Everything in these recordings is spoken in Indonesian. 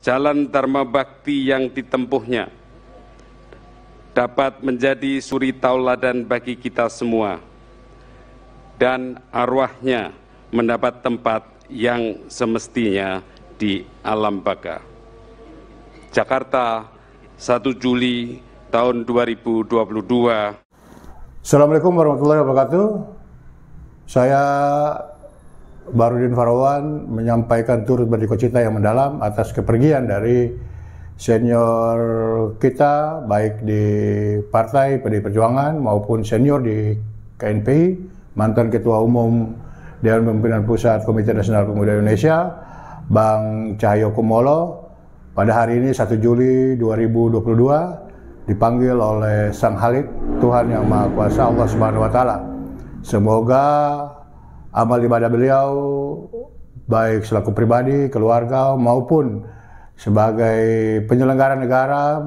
jalan dharma bakti yang ditempuhnya dapat menjadi suri tauladan bagi kita semua, dan arwahnya mendapat tempat yang semestinya di alam baka. Jakarta, 1 Juli tahun 2022. Assalamualaikum warahmatullahi wabarakatuh. Saya Barudin Farawan menyampaikan turut berdukacita yang mendalam atas kepergian dari senior kita, baik di Partai PDI Perjuangan maupun senior di KNPI, mantan Ketua Umum Dewan Pimpinan Pusat Komite Nasional Pemuda Indonesia, Bang Cahyo Kumolo, pada hari ini 1 Juli 2022 dipanggil oleh Sang Khalik, Tuhan Yang Maha Kuasa, Allah Subhanahu wa Ta'ala. Semoga amal ibadah beliau baik selaku pribadi, keluarga maupun sebagai penyelenggara negara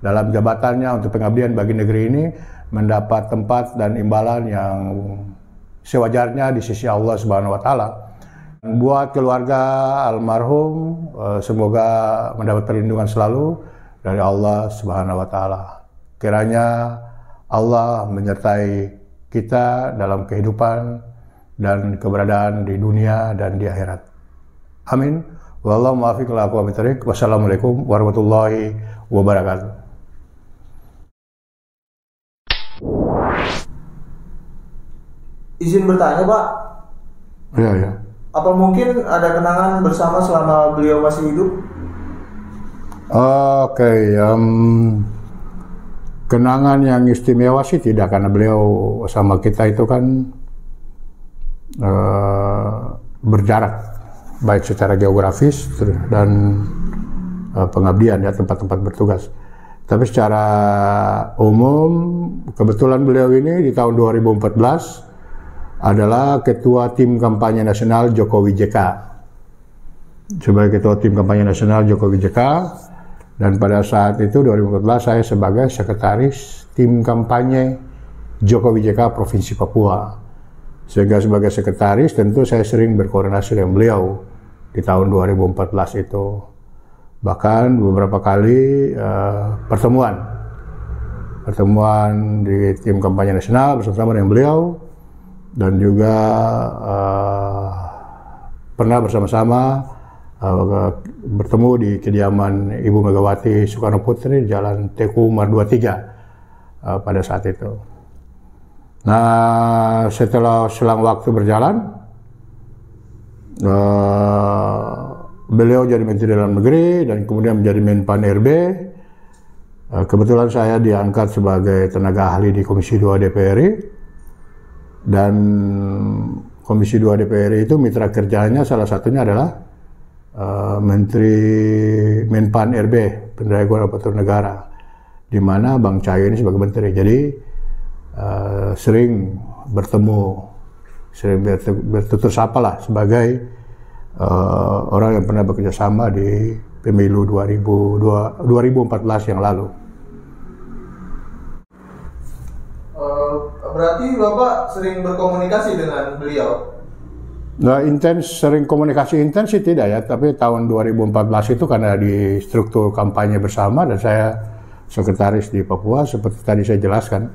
dalam jabatannya untuk pengabdian bagi negeri ini mendapat tempat dan imbalan yang sewajarnya di sisi Allah Subhanahu wa Ta'ala. Buat keluarga almarhum, semoga mendapat perlindungan selalu dari Allah Subhanahu wa Ta'ala. Kiranya Allah menyertai kita dalam kehidupan dan keberadaan di dunia dan di akhirat. Amin. Wallahu muwaffiq ila aqwamit thoriq. Wassalamualaikum warahmatullahi wabarakatuh. Izin bertanya, Pak. Ya. Apa mungkin ada kenangan bersama selama beliau masih hidup? Oke, kenangan yang istimewa sih tidak, karena beliau sama kita itu kan berjarak baik secara geografis dan pengabdian ya, tempat-tempat bertugas. Tapi secara umum kebetulan beliau ini di tahun 2014 adalah ketua tim kampanye nasional Jokowi JK. Sebagai ketua tim kampanye nasional Jokowi JK, dan pada saat itu 2014 saya sebagai sekretaris tim kampanye Jokowi JK Provinsi Papua. Sehingga sebagai sekretaris tentu saya sering berkoordinasi dengan beliau di tahun 2014 itu. Bahkan beberapa kali pertemuan di tim kampanye nasional bersama dengan beliau, dan juga pernah bersama-sama bertemu di kediaman Ibu Megawati Soekarno Putri di Jalan Teku Umar 23 pada saat itu. Nah, setelah selang waktu berjalan, beliau jadi Menteri Dalam Negeri dan kemudian menjadi Menpan RB. Kebetulan saya diangkat sebagai tenaga ahli di Komisi 2 DPRI, dan Komisi 2 DPRI itu mitra kerjanya salah satunya adalah Menteri Menpan RB, Pendaya Aparatur Negara, di mana Bang Cahyo ini sebagai Menteri. Jadi sering bertemu, sering bertutur sapa lah sebagai orang yang pernah bekerja sama di pemilu 2014 yang lalu. Berarti Bapak sering berkomunikasi dengan beliau? Nah, sering komunikasi intens sih tidak ya, tapi tahun 2014 itu karena di struktur kampanye bersama dan saya sekretaris di Papua seperti tadi saya jelaskan.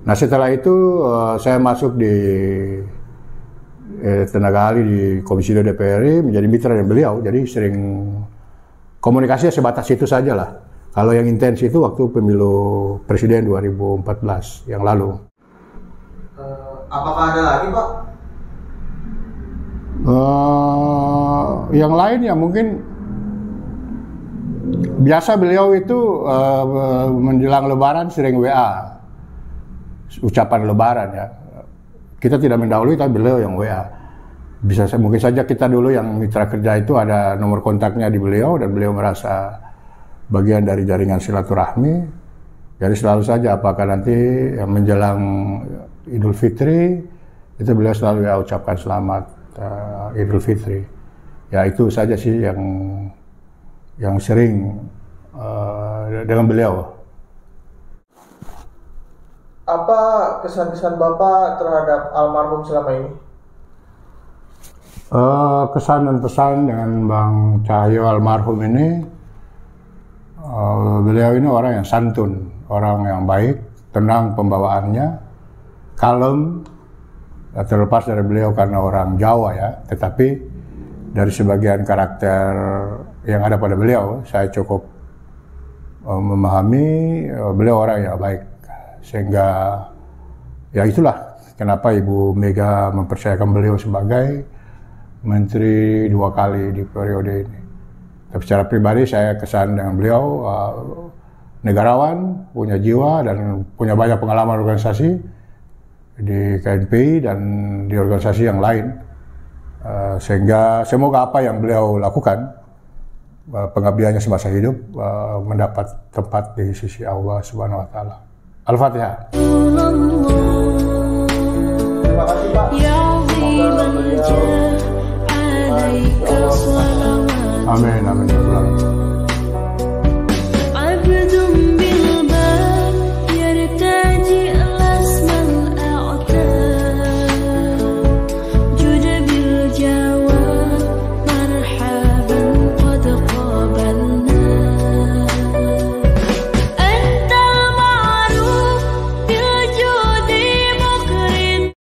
Nah, setelah itu saya masuk di tenaga ahli di Komisi 2 DPRI, menjadi mitra dengan beliau, jadi sering komunikasinya sebatas itu saja lah. Kalau yang intens itu waktu pemilu presiden 2014 yang lalu. Apakah ada lagi, Pak? Yang lain ya mungkin biasa beliau itu menjelang Lebaran sering WA, ucapan Lebaran ya. Kita tidak mendahului, tapi beliau yang WA. Mungkin saja kita dulu yang mitra kerja itu ada nomor kontaknya di beliau, dan beliau merasa bagian dari jaringan silaturahmi. Jadi selalu saja apakah nanti menjelang Idul Fitri itu beliau selalu ya ucapkan selamat Idul Fitri. Ya itu saja sih yang sering dengan beliau. Apa kesan-kesan Bapak terhadap almarhum selama ini? Kesan dan pesan dengan Bang Cahyo almarhum ini, beliau ini orang yang santun, orang yang baik, tenang pembawaannya, kalem. Terlepas dari beliau karena orang Jawa ya, tetapi dari sebagian karakter yang ada pada beliau, saya cukup memahami beliau orang yang baik. Sehingga ya itulah kenapa Ibu Mega mempercayakan beliau sebagai menteri 2 kali di periode ini. Tapi secara pribadi saya kesan dengan beliau negarawan, punya jiwa dan punya banyak pengalaman organisasi di KNPI dan di organisasi yang lain. Sehingga semoga apa yang beliau lakukan, pengabdiannya semasa hidup, mendapat tempat di sisi Allah Subhanahu wa taala. Al-Fatihah. Terima kasih Pak. Semoga beliau Amin, amin.